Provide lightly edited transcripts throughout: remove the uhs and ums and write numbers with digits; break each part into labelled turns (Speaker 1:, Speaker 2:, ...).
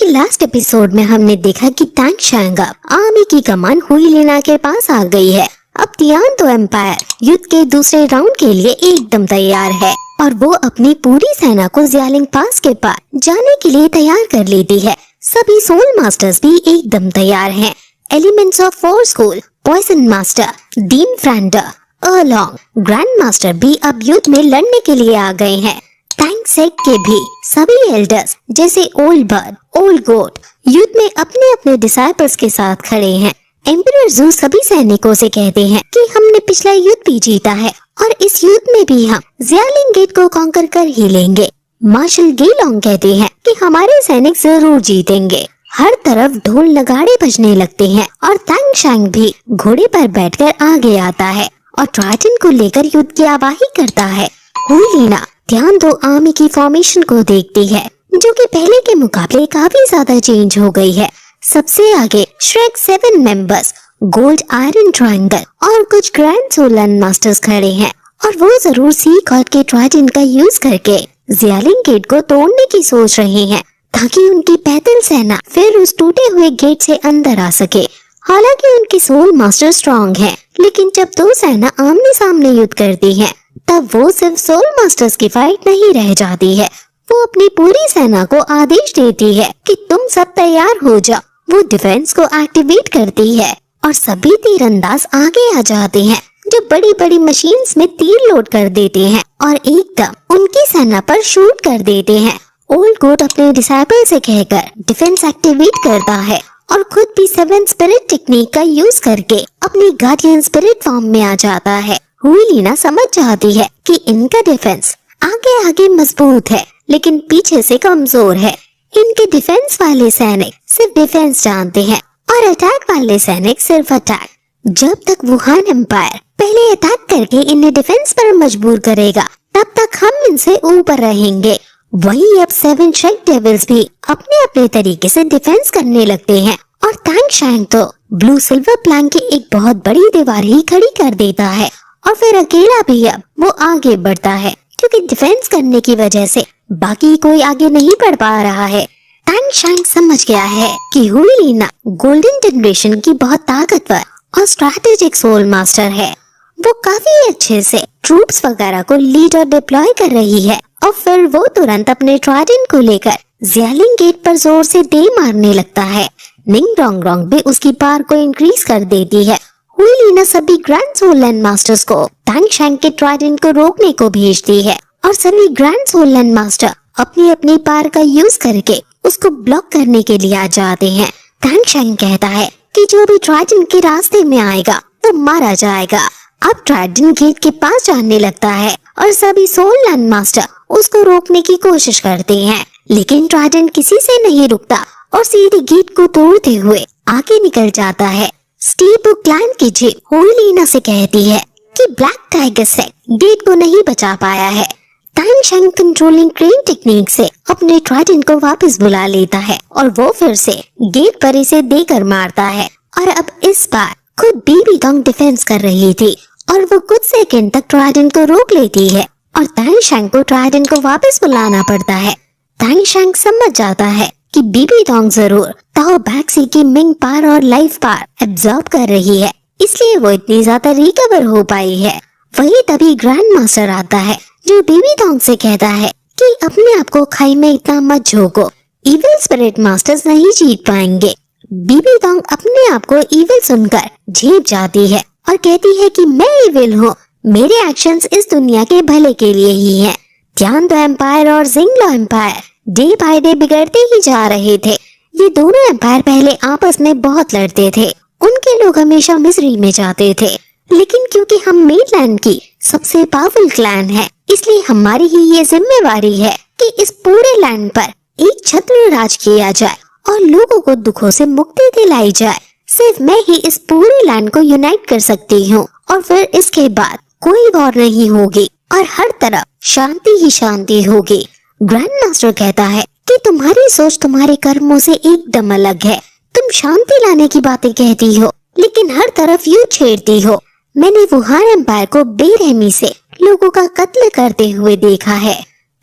Speaker 1: Last episode में हमने देखा कि टैंग शैंग आर्मी की कमान हुई के पास आ गई है। अब तियान तो एम्पायर युद्ध के दूसरे राउंड के लिए एकदम तैयार है और वो अपनी पूरी सेना को ज़ियालिंग पास के पार जाने के लिए तैयार कर लेती है। सभी सोल मास्टर्स भी एकदम तैयार हैं। Elements of four school, poison master, Dean फ्रेंडर, अर्लोंग, ग्रैंड मास्टर भी अब युद्ध में लड़ने के लिए आ गए हैं। टैंग सेक के भी सभी एल्डर्स जैसे ओल्ड बर्ड, ओल्ड गोट युद्ध में अपने अपने डिसाइपल्स के साथ खड़े हैं। एम्परर जू सभी सैनिकों से कहते हैं कि हमने पिछला युद्ध भी जीता है और इस युद्ध में भी हम ज़ियालिंग गेट को कॉन्कर कर ही लेंगे। मार्शल गेलोंग कहते हैं कि हमारे सैनिक जरूर जीतेंगे। हर तरफ ढोल नगाड़े बजने लगते हैं और टैंग शैंग भी घोड़े पर बैठकर आगे आता है और ट्राइटन को लेकर युद्ध की आवाही करता है। हुईलिना ध्यान दो आर्मी की फॉर्मेशन को देखती है जो कि पहले के मुकाबले काफी ज्यादा चेंज हो गई है। सबसे आगे Shrek 7 members, gold iron triangle और कुछ ग्रैंड सोलन मास्टर्स खड़े हैं और वो जरूर सी गॉड के ट्राइटन का यूज करके ज़ियालिंग गेट को तोड़ने की सोच रहे हैं ताकि उनकी पैदल सेना फिर उस टूटे हुए गेट से अंदर आ सके। हालांकि उनके सोल मास्टर स्ट्रॉन्ग हैं, लेकिन जब दो सेना आमने सामने युद्ध करती है तब वो सिर्फ सोल मास्टर्स की फाइट नहीं रह जाती है। वो अपनी पूरी सेना को आदेश देती है कि तुम सब तैयार हो जाओ। वो डिफेंस को एक्टिवेट करती है और सभी तीरंदाज आगे आ जाते हैं जो बड़ी बड़ी मशीन्स में तीर लोड कर देते हैं और एकदम उनकी सेना पर शूट कर देते हैं। ओल्ड गोट अपने डिसाइपल से कहकर डिफेंस एक्टिवेट करता है और खुद भी 7 स्पिरिट टेक्निक का यूज करके अपनी गार्डियन स्पिरिट फॉर्म में आ जाता है। हुईलिना समझ जाती है कि इनका डिफेंस आगे आगे मजबूत है लेकिन पीछे से कमजोर है। इनके डिफेंस वाले सैनिक सिर्फ डिफेंस जानते हैं और अटैक वाले सैनिक सिर्फ अटैक। जब तक वुहान एम्पायर पहले अटैक करके इन्हें डिफेंस पर मजबूर करेगा तब तक हम इनसे ऊपर रहेंगे। वही अब 7 शेक डेविल्स भी अपने अपने तरीके से डिफेंस करने लगते हैं और टैंग शैंग तो ब्लू सिल्वर प्लैंक की एक बहुत बड़ी दीवार ही खड़ी कर देता है और फिर अकेला भी अब वो आगे बढ़ता है क्योंकि डिफेंस करने की वजह से बाकी कोई आगे नहीं बढ़ पा रहा है। टैंग शैंग समझ गया है कि हुईलिना गोल्डन जनरेशन की बहुत ताकतवर और स्ट्रैटेजिक सोल मास्टर है। वो काफी अच्छे से ट्रूप्स वगैरह को लीड और डिप्लॉय कर रही है और फिर वो तुरंत अपने ट्राइडेंट को लेकर ज़ियालिंग गेट पर जोर से दे मारने लगता है। निंग रोंग रोंग भी उसकी पावर को इंक्रीज कर देती है। हुईलिना सभी ग्रैंड सोलन मास्टर्स को टैंग शैंग के ट्राइडेंट को रोकने को भेजती है और सभी ग्रैंड सोलन मास्टर अपनी अपनी पावर का यूज करके उसको ब्लॉक करने के लिए आ जाते हैं। टैंग शैंग कहता है कि जो भी ट्राइडेंट के रास्ते में आएगा वो मारा जाएगा। अब ट्राइडेंट गेट के पास जाने लगता है और सभी सोलन मास्टर उसको रोकने की कोशिश करते हैं, लेकिन ट्राइडेंट किसी से नहीं रुकता और सीधे गेट को तोड़ते हुए आगे निकल जाता है। स्टीव क्लैन की जीप हुईलिना से कहती है कि ब्लैक टाइगर से गेट को नहीं बचा पाया है। टैंग शैंग कंट्रोलिंग क्रेन टेक्निक से अपने ट्राइडेंट को वापस बुला लेता है और वो फिर से गेट पर इसे देकर मारता है और अब इस बार खुद बीबी डोंग डिफेंस कर रही थी और वो कुछ सेकंड तक ट्राइडेंट को रोक लेती है और टैंग शैंग को ट्राइडेंट को वापस बुलाना पड़ता है। टैंग शैंग समझ जाता है कि बीबी डोंग जरूर ताओ बैक्सी की मिंग पार और लाइफ पार एब्जॉर्ब कर रही है, इसलिए वो इतनी ज्यादा रिकवर हो पाई है। वही तभी ग्रैंड मास्टर आता है जो बीबी डोंग से कहता है कि अपने आप को खाई में इतना मत झोंको, इविल स्पिरिट मास्टर्स नहीं जीत पाएंगे। बीबी डोंग अपने आप को इविल सुनकर झेप जाती है और कहती है कि मैं इविल हूँ, मेरे एक्शंस इस दुनिया के भले के लिए ही हैं। ध्यान दो एम्पायर और जिंगलो एम्पायर डे बाय डे बिगड़ते ही जा रहे थे। ये दोनों एम्पायर पहले आपस में बहुत लड़ते थे, उनके लोग हमेशा मिजरी में जाते थे, लेकिन क्योंकि हम मेनलैंड की सबसे पावरफुल क्लैन है इसलिए हमारी ही ये जिम्मेवारी है कि इस पूरे लैंड पर एक छत्र राज किया जाए और लोगों को दुखों से मुक्ति दिलाई जाए। सिर्फ मैं ही इस पूरे लैंड को यूनाइट कर सकती हूँ और फिर इसके बाद कोई वॉर नहीं होगी और हर तरफ शांति ही शांति होगी। ग्रैंड मास्टर कहता है कि तुम्हारी सोच तुम्हारे कर्मों से एकदम अलग है। तुम शांति लाने की बातें कहती हो लेकिन हर तरफ युद्ध छेड़ती हो। मैंने वुहान एम्पायर को बेरहमी से लोगों का कत्ल करते हुए देखा है।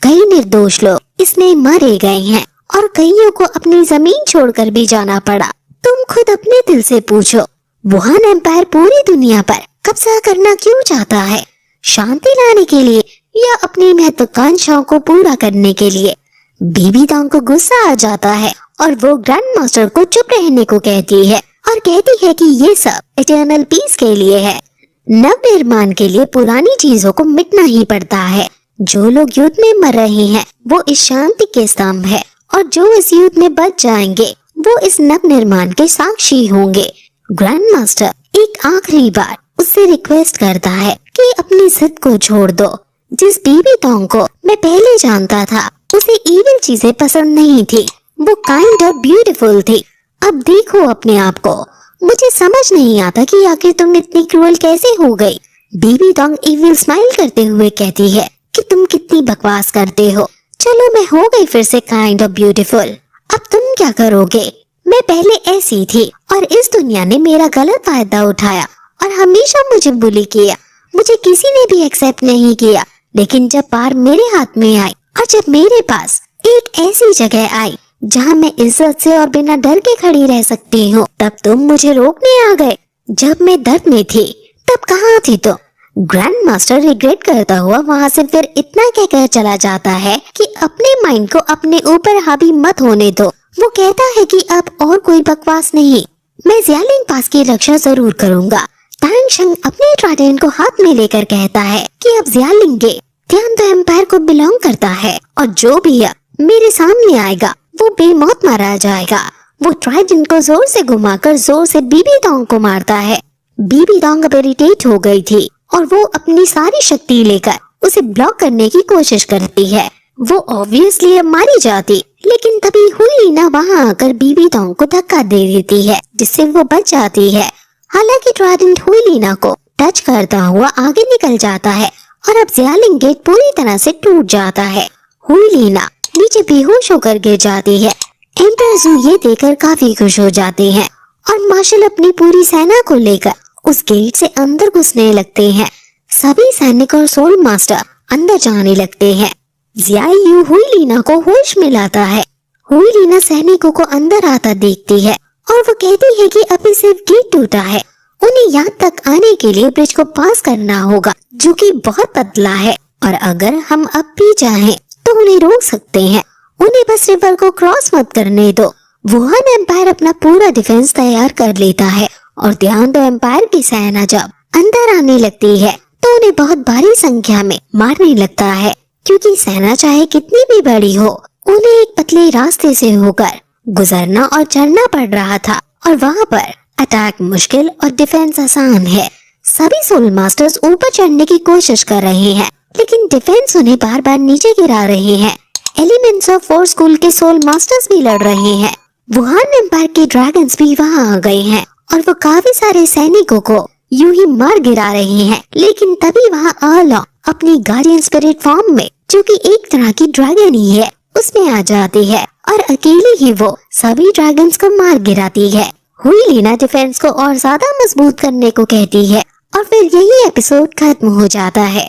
Speaker 1: कई निर्दोष लोग इसमें मारे गए हैं और कईयों को अपनी जमीन छोड़कर भी जाना पड़ा। तुम खुद अपने दिल से पूछो, वुहान एम्पायर पूरी दुनिया पर कब्जा करना क्यों चाहता है? शांति लाने के लिए या अपनी महत्वाकांक्षाओं को पूरा करने के लिए? बीबी डोंग को गुस्सा आ जाता है और वो ग्रैंड मास्टर को चुप रहने को कहती है और कहती है कि ये सब इटर्नल पीस के लिए है। नव निर्माण के लिए पुरानी चीजों को मिटना ही पड़ता है। जो लोग युद्ध में मर रहे हैं वो इस शांति के स्तंभ है, और जो इस युद्ध में बच जाएंगे वो इस नव निर्माण के साक्षी होंगे। ग्रैंड मास्टर एक आखिरी बार उससे रिक्वेस्ट करता है कि अपनी जिद को छोड़ दो। जिस बीबी डोंग को मैं पहले जानता था उसे इविल चीजें पसंद नहीं थी, वो काइंड और ब्यूटीफुल थी। अब देखो अपने आप को। मुझे समझ नहीं आता कि आखिर तुम इतनी क्रूअल कैसे हो गई। बीबी डोंग इविल स्माइल करते हुए कहती है कि तुम कितनी बकवास करते हो। चलो मैं हो गई फिर से काइंड और ब्यूटीफुल। अब तुम क्या करोगे? मैं पहले ऐसी थी और इस दुनिया ने मेरा गलत फायदा उठाया और हमेशा मुझे बुली किया। मुझे किसी ने भी एक्सेप्ट नहीं किया, लेकिन जब बार मेरे हाथ में आई और जब मेरे पास एक ऐसी जगह आई जहाँ मैं इज्जत से और बिना डर के खड़ी रह सकती हूँ, तब तुम मुझे रोकने आ गए। जब मैं दर्द में थी तब कहाँ थी तुम? ग्रैंड मास्टर रिग्रेट करता हुआ वहाँ से फिर इतना कहकर चला जाता है कि अपने माइंड को अपने ऊपर हावी मत होने दो। वो कहता है कि अब और कोई बकवास नहीं, मैं ज़ियालिंग पास की रक्षा जरूर करूँगा। तांग शंग अपने ट्राइडेंट को हाथ में लेकर कहता है कि अब ज़ियालिंग के ध्यान तो एम्पायर को बिलोंग करता है, और जो भी अब मेरे सामने आएगा वो बेमौत मारा जाएगा। वो ट्राइडेंट को जोर से घुमाकर जोर से बीबी डोंग को मारता है। बीबी डोंग अब इरिटेट हो गई थी और वो अपनी सारी शक्ति लेकर उसे ब्लॉक करने की कोशिश करती है। वो ऑब्वियसली अब मारी जाती, लेकिन तभी हुईलीना वहाँ आकर बीबी डोंग को धक्का दे देती है, जिससे वो बच जाती है। हालांकि ट्राइडेंट हुईलीना को टच करता हुआ आगे निकल जाता है और अब ज़ियालिंग गेट पूरी तरह से टूट जाता है। हुईलीना नीचे बेहोश होकर गिर जाती है। एम्पायर ज़ू ये देखकर काफी खुश हो जाते हैं और मार्शल अपनी पूरी सेना को लेकर उस गेट से अंदर घुसने लगते हैं। सभी सैनिक और सोल मास्टर अंदर जाने लगते हैं। ज़ियायू हुईलीना को होश में लाता है। हुईलीना सैनिकों को अंदर आता देखती है और वो कहती है कि अभी सिर्फ गेट टूटा है, उन्हें यहाँ तक आने के लिए ब्रिज को पास करना होगा, जो कि बहुत पतला है, और अगर हम अब भी चाहें तो उन्हें रोक सकते हैं। उन्हें बस रिवर को क्रॉस मत करने दो। वुहान एम्पायर अपना पूरा डिफेंस तैयार कर लेता है और ध्यान दो एम्पायर की सेना जब अंदर आने लगती है तो उन्हें बहुत भारी संख्या में मारने लगता है, क्योंकि सेना चाहे कितनी भी बड़ी हो उन्हें एक पतले रास्ते से होकर गुजरना और चढ़ना पड़ रहा था, और वहाँ पर अटैक मुश्किल और डिफेंस आसान है। सभी सोल मास्टर्स ऊपर चढ़ने की कोशिश कर रहे हैं, लेकिन डिफेंस उन्हें बार बार नीचे गिरा रहे हैं। एलिमेंट्स ऑफ फोर स्कूल के सोल मास्टर्स भी लड़ रहे हैं। वुहान एम्पायर के ड्रैगन्स भी वहाँ आ गए हैं और वो काफी सारे सैनिकों को यूं ही मार गिरा रहे हैं। लेकिन तभी वहाँ अर्लॉ अपनी गार्डियन स्पिरिट फॉर्म में, जो कि एक तरह की ड्रैगन ही है, उसमें आ जाती है और अकेले ही वो सभी ड्रैगन्स को मार गिराती है। हुईलीना डिफेंस को और ज्यादा मजबूत करने को कहती है और फिर यही एपिसोड खत्म हो जाता है।